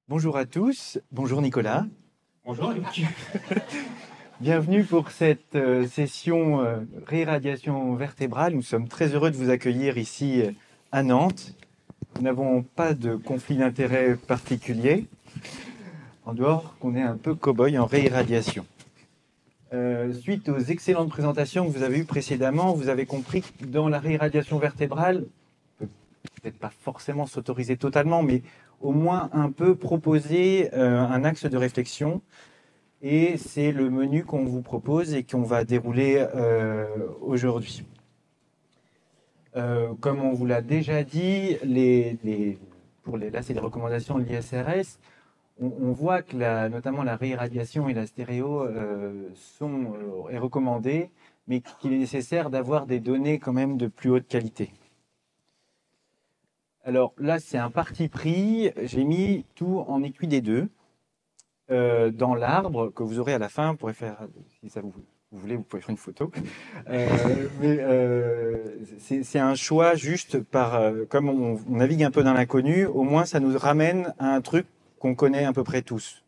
Bonjour à tous, bonjour Nicolas. Bonjour Luc. Bienvenue pour cette session réirradiation vertébrale. Nous sommes très heureux de vous accueillir ici à Nantes. Nous n'avons pas de conflit d'intérêt particulier, en dehors qu'on est un peu cow-boy en réirradiation. Suite aux excellentes présentations que vous avez eues précédemment, vous avez compris que dans la réirradiation vertébrale, on peut peut-être pas forcément s'autoriser totalement, mais au moins un peu proposer un axe de réflexion. Et c'est le menu qu'on vous propose et qu'on va dérouler aujourd'hui. Comme on vous l'a déjà dit, là c'est les recommandations de l'ISRS. On voit que notamment la réirradiation et la stéréo est recommandée, mais qu'il est nécessaire d'avoir des données quand même de plus haute qualité. Alors là, c'est un parti pris. J'ai mis tout en équi des deux. Dans l'arbre que vous aurez à la fin. Vous pourrez faire, si ça vous voulez, vous pouvez faire une photo. C'est un choix juste comme on navigue un peu dans l'inconnu, au moins ça nous ramène à un truc qu'on connaît à peu près tous.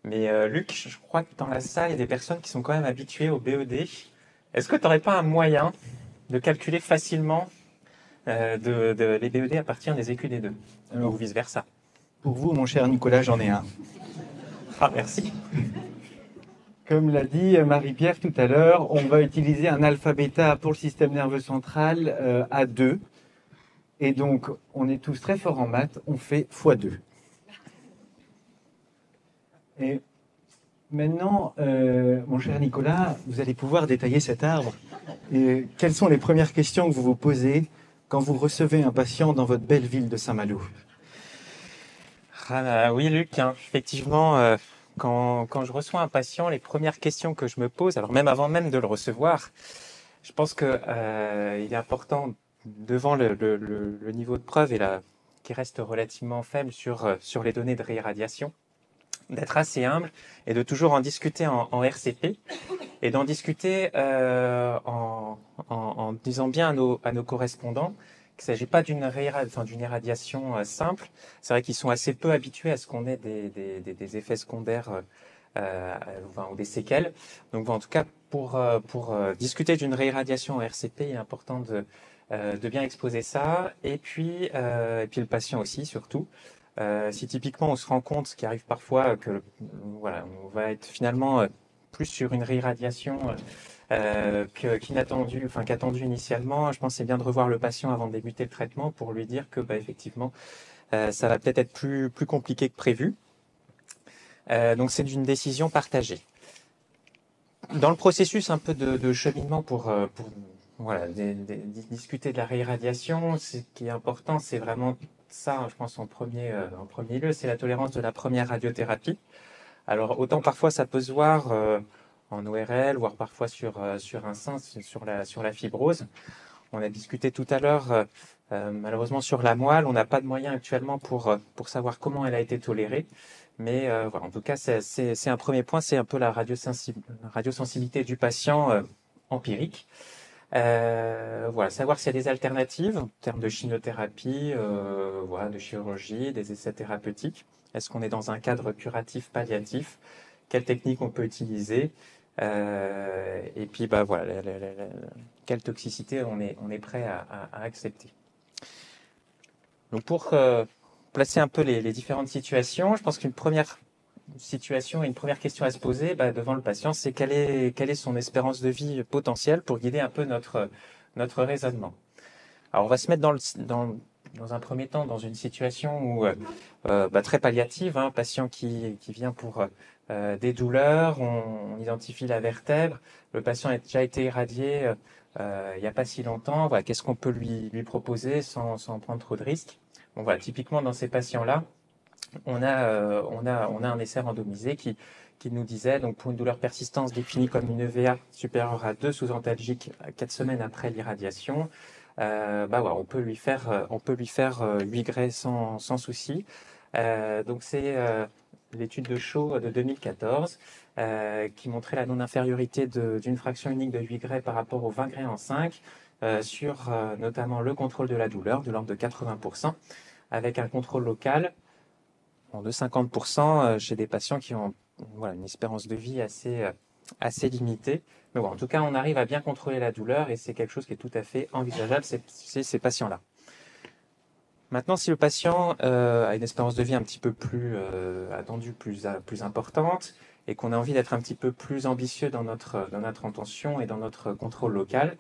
Mais Luc, je crois que dans la salle, il y a des personnes qui sont quand même habituées au BED. Est-ce que tu n'aurais pas un moyen de calculer facilement les BED à partir des écus des deux, ou vice-versa? Pour vous, mon cher Nicolas, j'en ai un. Ah, merci. Comme l'a dit Marie-Pierre tout à l'heure, on va utiliser un alpha-bêta pour le système nerveux central à 2. Et donc, on est tous très forts en maths, on fait x2. Et maintenant, mon cher Nicolas, vous allez pouvoir détailler cet arbre. Et quelles sont les premières questions que vous vous posez quand vous recevez un patient dans votre belle ville de Saint-Malo? Oui, Luc, hein, effectivement, quand je reçois un patient, les premières questions que je me pose, alors même avant même de le recevoir, je pense que il est important, devant le niveau de preuve qui reste relativement faible sur les données de réirradiation, d'être assez humble et de toujours en discuter en RCP et d'en discuter en disant bien à nos correspondants qu'il ne s'agit pas d'une irradiation simple. C'est vrai qu'ils sont assez peu habitués à ce qu'on ait des effets secondaires ou des séquelles. Donc en tout cas, pour discuter d'une réirradiation en RCP, il est important de bien exposer ça. Et puis le patient aussi, surtout. Si typiquement on se rend compte, ce qui arrive parfois, que voilà, on va être finalement plus sur une réirradiation qu'attendue initialement, je pense que c'est bien de revoir le patient avant de débuter le traitement pour lui dire que effectivement ça va peut-être être plus compliqué que prévu. Donc c'est une décision partagée. Dans le processus un peu de cheminement pour voilà, discuter de la réirradiation, ce qui est important, c'est vraiment ça, je pense, en premier lieu, c'est la tolérance de la première radiothérapie. Alors, autant parfois ça peut se voir en ORL, voire parfois sur un sein, sur la fibrose. On a discuté tout à l'heure, malheureusement sur la moelle, on n'a pas de moyens actuellement pour savoir comment elle a été tolérée. Mais voilà, en tout cas, c'est un premier point, c'est un peu la radiosensibilité du patient empirique. Voilà, savoir s'il y a des alternatives en termes de chimiothérapie, voilà, de chirurgie, des essais thérapeutiques. Est-ce qu'on est dans un cadre curatif, palliatif? Quelle technique on peut utiliser? Et puis, voilà, quelle toxicité on est prêt à accepter. Donc, pour placer un peu les différentes situations, je pense qu'une première situation et une première question à se poser devant le patient, c'est quelle est son espérance de vie potentielle pour guider un peu notre raisonnement. Alors, on va se mettre dans un premier temps dans une situation où très palliative, hein, patient qui vient pour des douleurs, on identifie la vertèbre, le patient a déjà été irradié il n'y a pas si longtemps. Voilà, qu'est-ce qu'on peut lui proposer sans prendre trop de risques? Bon, voilà, typiquement dans ces patients-là, on a un essai randomisé qui nous disait, donc pour une douleur persistante définie comme une EVA supérieure à 2 sous antalgique 4 semaines après l'irradiation, voilà, on peut lui faire 8 grès sans souci. Donc c'est l'étude de Shaw de 2014 qui montrait la non-infériorité d'une fraction unique de 8 grès par rapport aux 20 grès en 5 sur notamment le contrôle de la douleur de l'ordre de 80%, avec un contrôle local de 50% chez des patients qui ont une espérance de vie assez limitée. Mais bon, en tout cas, on arrive à bien contrôler la douleur et c'est quelque chose qui est tout à fait envisageable chez ces patients-là. Maintenant, si le patient a une espérance de vie un petit peu plus attendue, plus importante, et qu'on a envie d'être un petit peu plus ambitieux dans notre intention et dans notre contrôle local,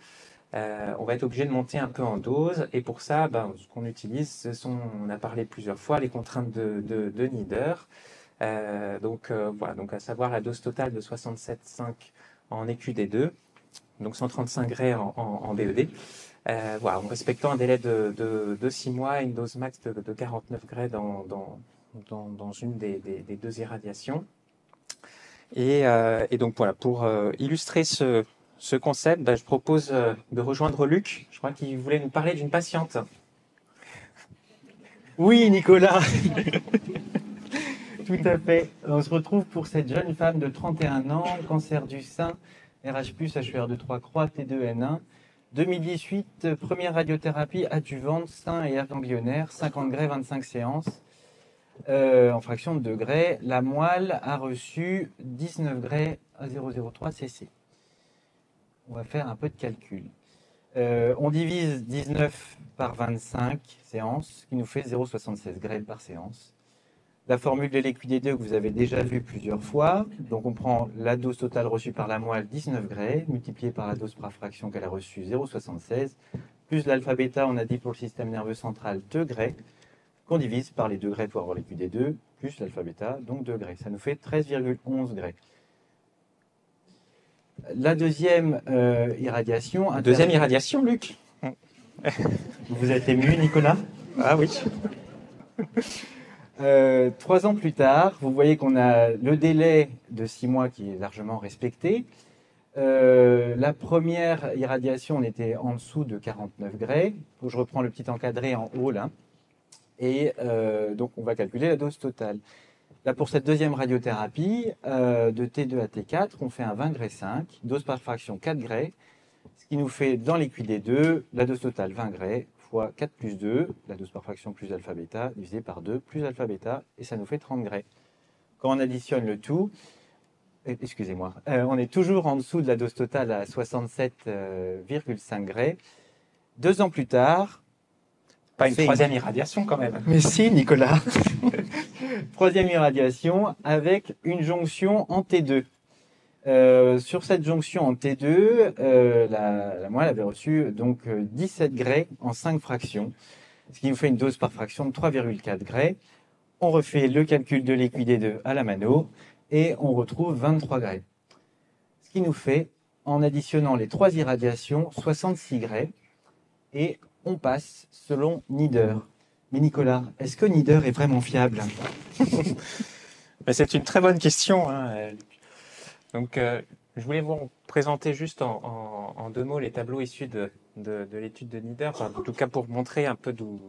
on va être obligé de monter un peu en dose. Et pour ça, ce qu'on utilise, on a parlé plusieurs fois, les contraintes de Nieder. Donc à savoir la dose totale de 67,5 en EQD2, donc 135 Gray en BED. En respectant un délai de 6 mois et une dose max de 49 Gray dans une des deux irradiations. Et donc voilà, pour illustrer ce concept, je propose de rejoindre Luc. Je crois qu'il voulait nous parler d'une patiente. Oui, Nicolas. Tout à fait. On se retrouve pour cette jeune femme de 31 ans, cancer du sein, RH+, HER2 3 croix, T2N1. 2018, première radiothérapie adjuvante, sein et aire ganglionnaire, 50 Gray, 25 séances, en fraction de degrés. La moelle a reçu 19 Gray à 0,03 cc. On va faire un peu de calcul. On divise 19 par 25 séances, ce qui nous fait 0,76 Gray par séance. La formule de l'EQD2 que vous avez déjà vue plusieurs fois. Donc on prend la dose totale reçue par la moelle, 19 Gray, multipliée par la dose par fraction qu'elle a reçue, 0,76, plus l'alpha-bêta, on a dit pour le système nerveux central, 2 Gray, qu'on divise par les 2 Gray pour avoir l'EQD2, plus l'alpha-bêta, donc 2 Gray. Ça nous fait 13,11 Gray. La deuxième irradiation... Deuxième irradiation, Luc. Vous êtes ému, Nicolas? Ah oui. 3 ans plus tard, vous voyez qu'on a le délai de 6 mois qui est largement respecté. La première irradiation, on était en dessous de 49 Gray. Donc je reprends le petit encadré en haut là. Et donc on va calculer la dose totale. Là, pour cette deuxième radiothérapie, de T2 à T4, on fait un 20 Gray 5, dose par fraction 4 Gray, ce qui nous fait dans l'EQD2 la dose totale 20 Gray fois 4 plus 2, la dose par fraction plus alpha-bêta, divisé par 2 plus alpha-bêta, et ça nous fait 30 Gray. Quand on additionne le tout, excusez-moi, on est toujours en dessous de la dose totale à 67,5 Gray. 2 ans plus tard... Pas une troisième irradiation quand même. Mais si, Nicolas. Troisième irradiation avec une jonction en T2. Sur cette jonction en T2, la moelle avait reçu donc 17 Gray en 5 fractions, ce qui nous fait une dose par fraction de 3,4 Gray. On refait le calcul de l'EQD2 à la mano et on retrouve 23 Gray. Ce qui nous fait, en additionnant les 3 irradiations, 66 Gray. Et on passe selon Nieder. Mais Nicolas, est-ce que Nieder est vraiment fiable? C'est une très bonne question, hein. Donc, je voulais vous présenter juste en 2 mots les tableaux issus de l'étude de Nieder, en tout cas pour montrer un peu d'où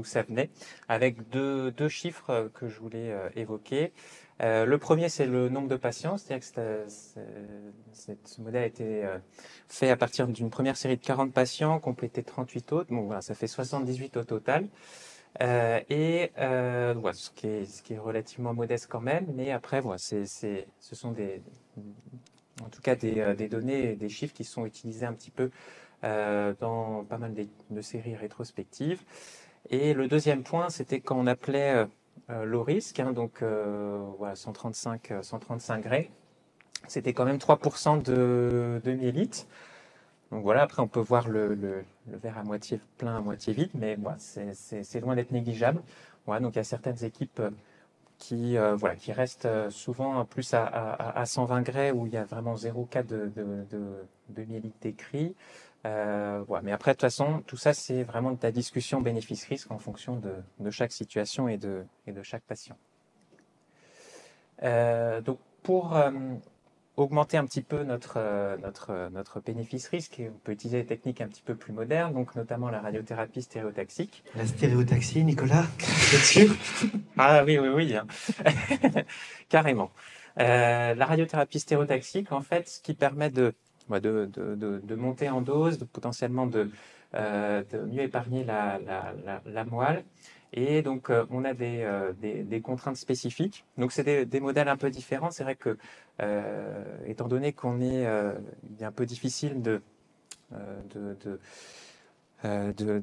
ça venait, avec deux chiffres que je voulais évoquer. Le premier, c'est le nombre de patients, c'est-à-dire que ce modèle a été fait à partir d'une première série de 40 patients, complété 38 autres, donc voilà, ça fait 78 au total. Ce qui est relativement modeste quand même, mais après voilà, ce sont en tout cas des données et des chiffres qui sont utilisés un petit peu dans pas mal de séries rétrospectives. Et le deuxième point, c'était quand on appelait low risk, donc 135 Gray, c'était quand même 3% de myélite. Donc voilà, après on peut voir le verre à moitié plein, à moitié vide, mais voilà, c'est loin d'être négligeable. Voilà, donc il y a certaines équipes qui restent souvent plus à 120 Gray où il y a vraiment 0 cas de myélite décrit. Mais après, de toute façon, tout ça, c'est vraiment de la discussion bénéfice-risque en fonction de chaque situation et de chaque patient. Donc pour augmenter un petit peu notre bénéfice-risque, on peut utiliser des techniques un petit peu plus modernes, donc notamment la radiothérapie stéréotaxique. La stéréotaxie, Nicolas, vous êtes sûr? Ah oui, hein. Carrément. La radiothérapie stéréotaxique, en fait, ce qui permet de monter en dose, potentiellement de mieux épargner la moelle Et donc, on a des contraintes spécifiques. Donc, c'est des modèles un peu différents. C'est vrai que, étant donné il est un peu difficile euh, de, de,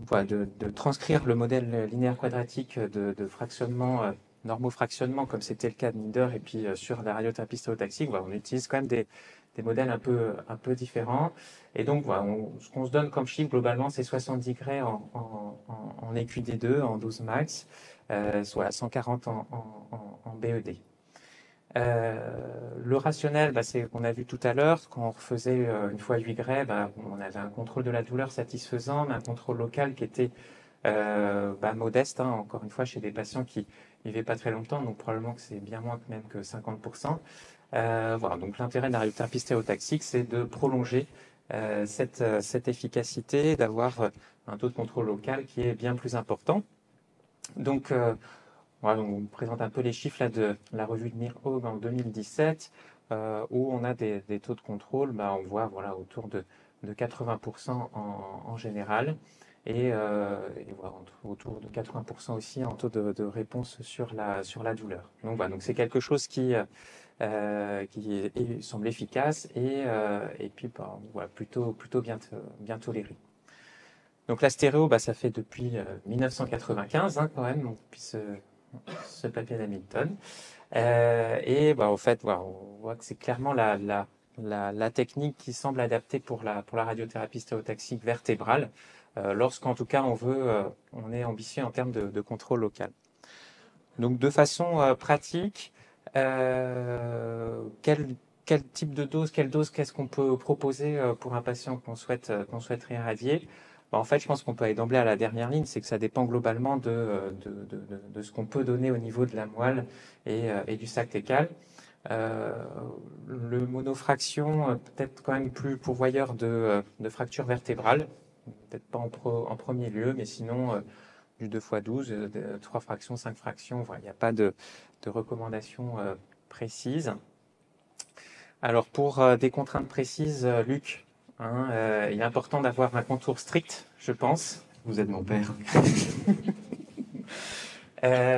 voilà, de transcrire le modèle linéaire quadratique de fractionnement, normofractionnement, comme c'était le cas de Nieder, et puis sur la radiothérapie stéréotaxique, voilà, on utilise quand même des modèles un peu différents. Et donc, voilà, ce qu'on se donne comme chiffre, globalement, c'est 70 degrés en EQD2, en 12 max, soit 140 en BED. Le rationnel, c'est qu'on a vu tout à l'heure, quand on refaisait une fois 8 grès, on avait un contrôle de la douleur satisfaisant, mais un contrôle local qui était modeste, hein, encore une fois, chez des patients qui vivaient pas très longtemps, donc probablement que c'est bien moins que même que 50%. Voilà, donc l'intérêt de la radiothérapie stéréotaxique, c'est de prolonger cette efficacité, d'avoir un taux de contrôle local qui est bien plus important. Donc, voilà, on présente un peu les chiffres là, de la revue de NIRHOG en 2017, où on a des taux de contrôle, on voit voilà, autour de 80% en général, et voilà, autour de 80% aussi en taux de réponse sur la douleur. Donc voilà, donc c'est quelque chose qui semble efficace et puis voilà, plutôt bien toléré. Donc la stéréo, ça fait depuis 1995 hein, quand même, depuis ce papier d'Hamilton. Au fait, voilà, on voit que c'est clairement la technique qui semble adaptée pour la radiothérapie stéréotaxique vertébrale, lorsqu'en tout cas on est ambitieux en termes de contrôle local. Donc de façon pratique, quel type de dose, qu'est-ce qu'on peut proposer pour un patient qu'on souhaite réirradier? En fait, je pense qu'on peut aller d'emblée à la dernière ligne, c'est que ça dépend globalement de ce qu'on peut donner au niveau de la moelle et du sac thécal. Le monofraction, peut-être quand même plus pourvoyeur de fractures vertébrales, peut-être pas en premier lieu, mais sinon du 2x12, 3 fractions, 5 fractions, voilà, il n'y a pas de recommandation précise. Alors pour des contraintes précises, Luc, hein, il est important d'avoir un contour strict, je pense. Vous êtes mon père.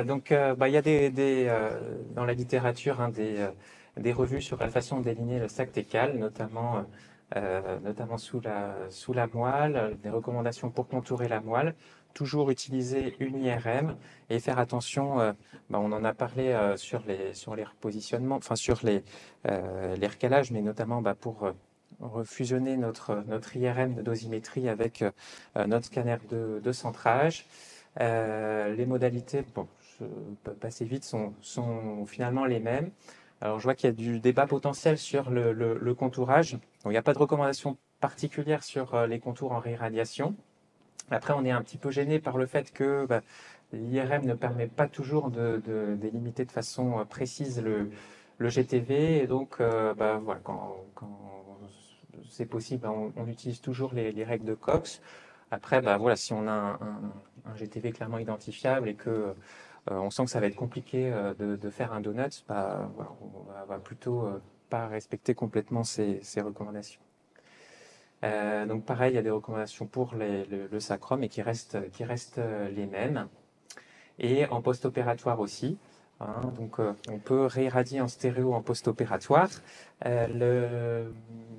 Donc, il y a dans la littérature hein, des revues sur la façon de déligner le sac thécal, notamment sous la moelle, des recommandations pour contourer la moelle, toujours utiliser une IRM et faire attention, on en a parlé sur les repositionnements, enfin sur les recalages, mais notamment pour refusionner notre IRM de dosimétrie avec notre scanner de centrage. Les modalités, je peux passer vite, sont finalement les mêmes. Alors, je vois qu'il y a du débat potentiel sur le contourage. Donc, il n'y a pas de recommandation particulière sur les contours en réirradiation. Après, on est un petit peu gêné par le fait que l'IRM ne permet pas toujours de délimiter de façon précise le GTV. Et donc, voilà, quand c'est possible, on utilise toujours les règles de Cox. Après, voilà, si on a un GTV clairement identifiable et que on sent que ça va être compliqué de faire un donut, voilà, on va plutôt pas respecter complètement ces recommandations. Donc pareil, il y a des recommandations pour le sacrum et qui restent les mêmes. Et en post-opératoire aussi. Hein, donc on peut réirradier en stéréo en post-opératoire.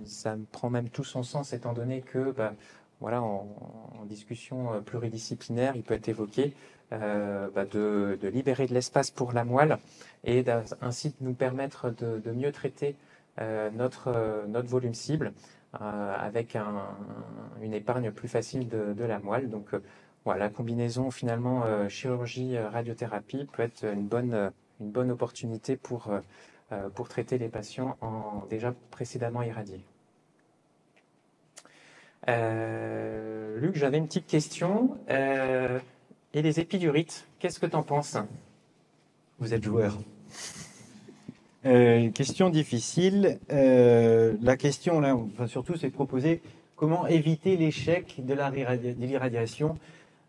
Ça prend même tout son sens étant donné que voilà, en discussion pluridisciplinaire, il peut être évoqué de libérer de l'espace pour la moelle et ainsi de nous permettre de mieux traiter notre volume cible avec une épargne plus facile de la moelle. Donc voilà, la combinaison finalement chirurgie-radiothérapie peut être une bonne opportunité pour traiter les patients déjà précédemment irradiés. Luc, j'avais une petite question. Et les épidurites, qu'est-ce que tu en penses? Vous êtes joueur. Question difficile. La question là, surtout, c'est de proposer comment éviter l'échec de l'irradiation.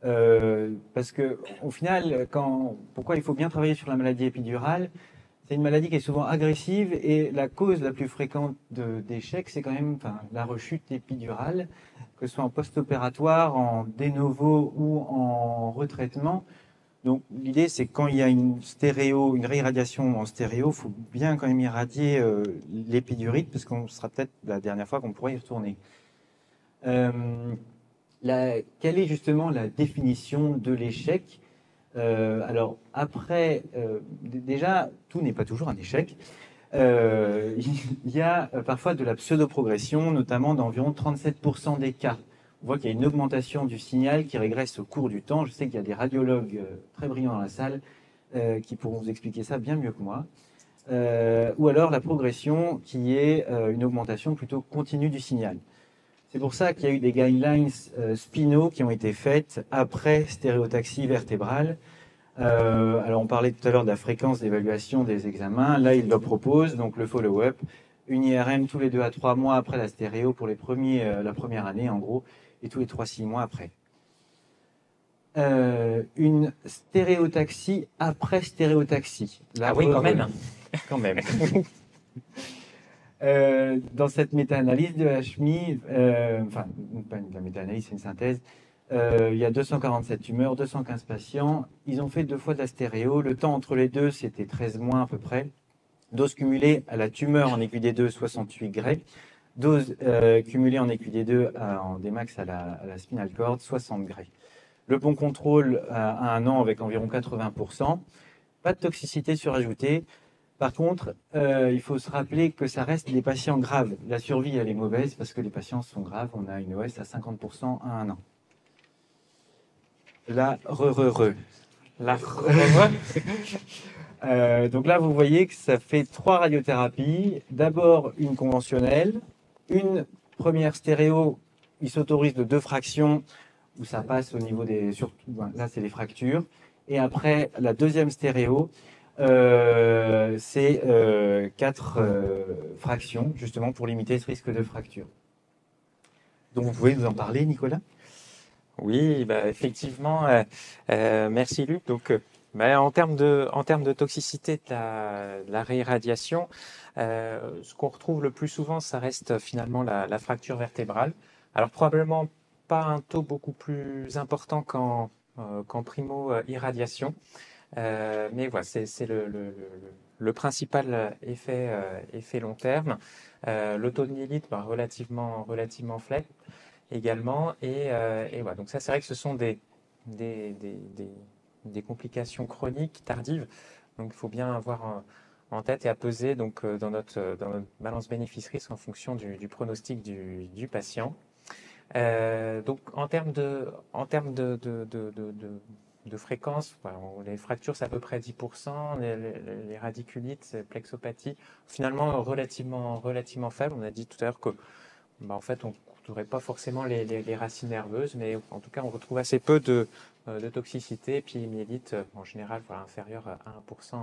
Parce que au final, pourquoi il faut bien travailler sur la maladie épidurale? C'est une maladie qui est souvent agressive et la cause la plus fréquente d'échec, c'est quand même la rechute épidurale, que ce soit en post-opératoire, en de novo ou en retraitement. Donc l'idée, c'est que quand il y a une réirradiation en stéréo, il faut bien quand même irradier l'épidurite, parce qu'on sera peut-être la dernière fois qu'on pourra y retourner. Quelle est justement la définition de l'échec? Alors après, déjà, tout n'est pas toujours un échec. Il y a parfois de la pseudo-progression, notamment d'environ 37% des cas. On voit qu'il y a une augmentation du signal qui régresse au cours du temps. Je sais qu'il y a des radiologues très brillants dans la salle qui pourront vous expliquer ça bien mieux que moi. Ou alors la progression qui est une augmentation plutôt continue du signal. C'est pour ça qu'il y a eu des guidelines spinaux qui ont été faites après stéréotaxie vertébrale. Alors on parlait tout à l'heure de la fréquence d'évaluation des examens. Là, il le propose, donc le follow-up, une IRM tous les 2 à 3 mois après la stéréo pour la première année en gros, et tous les 3-6 mois après. Une stéréotaxie après stéréotaxie. Là, oui, quand même. Quand même. Dans cette méta-analyse de Hashmi, enfin, pas la méta-analyse, c'est une synthèse, il y a 247 tumeurs, 215 patients. Ils ont fait 2 fois de la stéréo. Le temps entre les deux, c'était 13 mois à peu près. Dose cumulée à la tumeur en EQD2, 68 Gray. Dose cumulée en EQD2 en Dmax à la spinal cord, 60 Gray. Le bon contrôle à 1 an avec environ 80%. Pas de toxicité surajoutée. Par contre, il faut se rappeler que ça reste des patients graves. La survie, elle est mauvaise parce que les patients sont graves. On a une OS à 50% à 1 an. La La donc là, vous voyez que ça fait 3 radiothérapies. D'abord, une conventionnelle, une première stéréo. Il s'autorise de 2 fractions où ça passe au niveau des... Surtout, là, c'est les fractures. Et après, la deuxième stéréo, c'est 4 fractions, justement, pour limiter ce risque de fracture. Donc, vous pouvez nous en parler, Nicolas ? Oui, bah, effectivement, merci Luc. Donc, en termes de toxicité de la réirradiation, ce qu'on retrouve le plus souvent, ça reste finalement la fracture vertébrale. Alors probablement pas un taux beaucoup plus important qu'en primo-irradiation, mais voilà, c'est le principal effet long terme. Le taux de myélite, relativement faible également, et voilà. Donc ça, c'est vrai que ce sont des complications chroniques tardives, donc il faut bien avoir en tête et à peser donc dans notre balance bénéfice-risque en fonction du pronostic du patient. Donc en termes de fréquence, voilà, les fractures c'est à peu près 10%, les radiculites, plexopathie, finalement relativement faible. On a dit tout à l'heure que en fait on n'aurait pas forcément les racines nerveuses, mais en tout cas on retrouve assez peu de toxicité, puis les myélites en général inférieur à 1%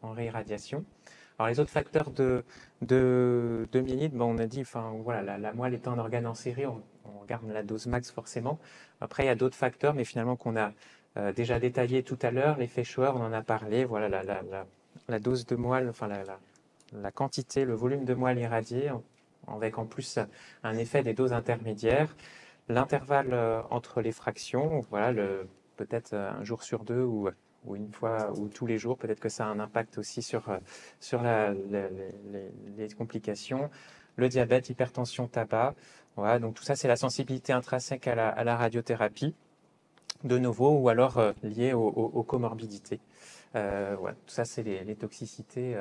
en réirradiation. Alors les autres facteurs de myélite, on a dit, voilà, la moelle étant un organe en série, on garde la dose max forcément. Après il y a d'autres facteurs, mais finalement qu'on a déjà détaillé tout à l'heure, l'effet Schauer, on en a parlé, voilà la dose de moelle, la quantité, le volume de moelle irradiée, avec en plus un effet des doses intermédiaires, l'intervalle entre les fractions, voilà, peut-être un jour sur 2 ou une fois ou tous les jours, peut-être que ça a un impact aussi sur les complications, le diabète, hypertension, tabac, voilà, donc tout ça c'est la sensibilité intrinsèque à la radiothérapie, de nouveau, ou alors liée aux comorbidités. Voilà, tout ça c'est les toxicités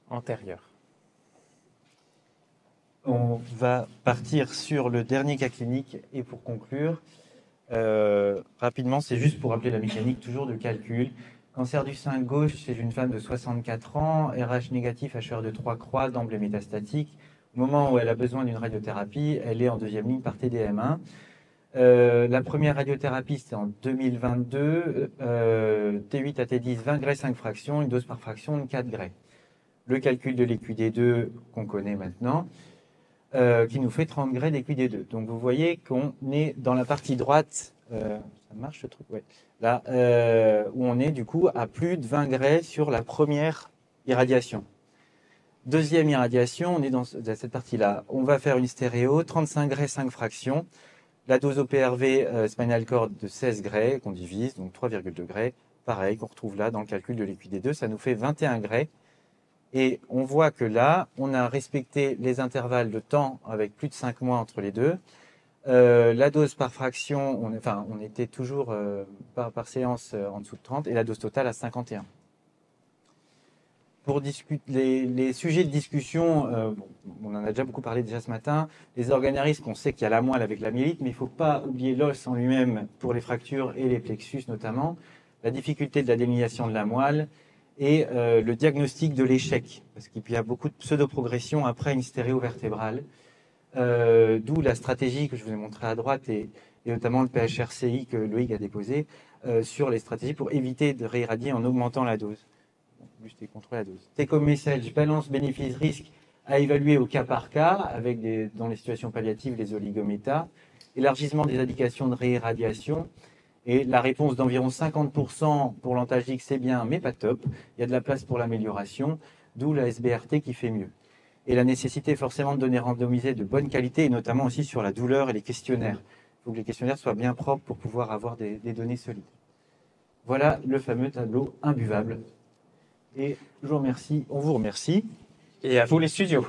antérieures. On va partir sur le dernier cas clinique et pour conclure, rapidement, c'est juste pour rappeler la mécanique toujours de calcul. Cancer du sein gauche chez une femme de 64 ans, RH négatif, HR de 3 croix, d'emblée métastatique. Au moment où elle a besoin d'une radiothérapie, elle est en deuxième ligne par TDM1. La première radiothérapie, c'était en 2022. T8 à T10, 20 Gray, 5 fractions, une dose par fraction, une 4 Gray. Le calcul de l'EQD2 qu'on connaît maintenant. Qui nous fait 30 Gray d'EQD2. Donc vous voyez qu'on est dans la partie droite, ça marche ce truc, ouais. Là, où on est du coup à plus de 20 Gray sur la première irradiation. Deuxième irradiation, on est dans cette partie-là. On va faire une stéréo, 35 Gray, 5 fractions. La dose OPRV spinal cord de 16 Gray qu'on divise, donc 3,2 Gray. Pareil, qu'on retrouve là dans le calcul de l'EQD2, ça nous fait 21 Gray. Et on voit que là, on a respecté les intervalles de temps avec plus de 5 mois entre les deux. La dose par fraction, on était toujours par séance en dessous de 30 et la dose totale à 51. Pour discuter les sujets de discussion, on en a déjà beaucoup parlé déjà ce matin. Les organarismes, on sait qu'il y a la moelle avec la myélite, mais il ne faut pas oublier l'os en lui-même pour les fractures et les plexus notamment. La difficulté de la délinéation de la moelle et le diagnostic de l'échec, parce qu'il y a beaucoup de pseudo-progression après une stéréo vertébrale. D'où la stratégie que je vous ai montrée à droite et notamment le PHRCI que Loïc a déposé sur les stratégies pour éviter de réirradier en augmentant la dose. Lutter contre la dose. Take-home message, balance bénéfice-risque à évaluer au cas par cas avec dans les situations palliatives les oligométas, élargissement des indications de réirradiation et la réponse d'environ 50% pour l'antalgique, c'est bien mais pas top. Il y a de la place pour l'amélioration, d'où la SBRT qui fait mieux. Et la nécessité forcément de données randomisées de bonne qualité, et notamment aussi sur la douleur et les questionnaires. Il faut que les questionnaires soient bien propres pour pouvoir avoir des données solides. Voilà le fameux tableau imbuvable. Et je vous remercie, on vous remercie. Et à vous les studios.